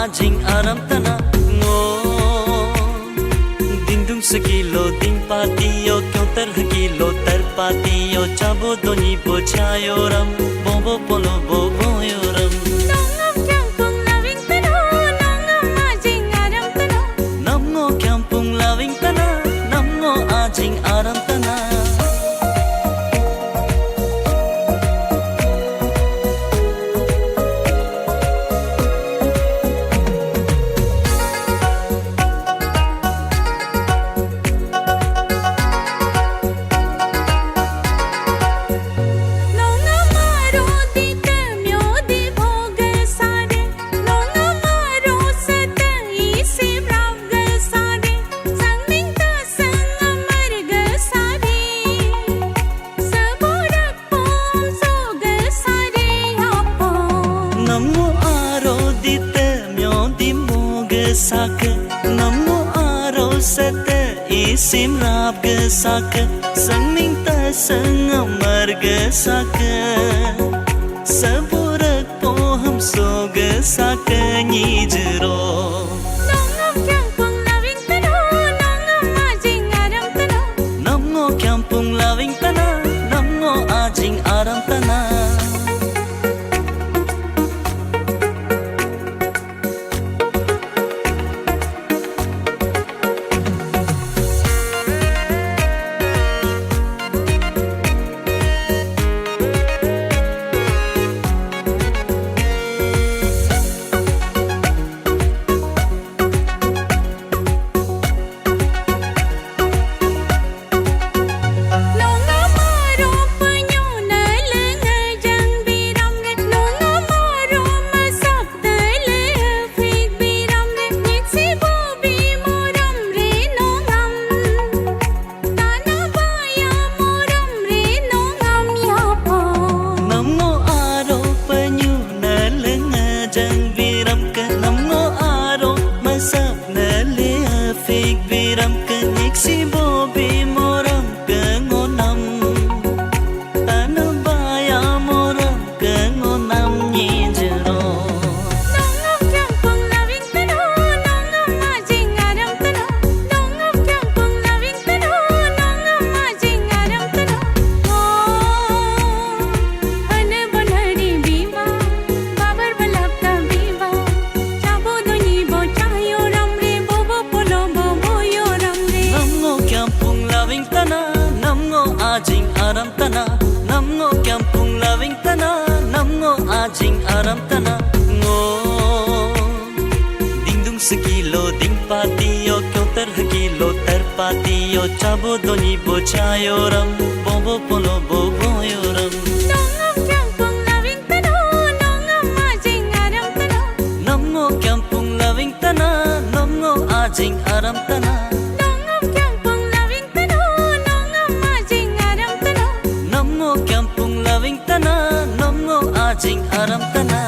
ajing aram tana ngo din dung sakilo din patiyo kyo tar hakilo tar patiyo chabo doni bochayo ram bobo polo bobo yoram nongam kyampung loving tana nongam ajing aram tana namngo kyampung loving tana namngo ajing aram tana sak namo aro sat isim rab ge sak sang ming ta sang amar ge sak saburak po hum so ge sak ni jro nongam kyampung loving tana nongam ajing aram tana namno kyampung loving tana namno ajing aram tana ajing aram tana namno kyampung loving tana namno ajing aram tana ngo ding dung sakilo ding patiyo kyo tar hakilo tar patiyo chabo doni bochayo ram bobo polo bobo yoram nongam kyampung loving tana nongam ajing aram tana namno kyampung loving tana namno ajing aram tana namno kyampung loving tana namno ajing aram tana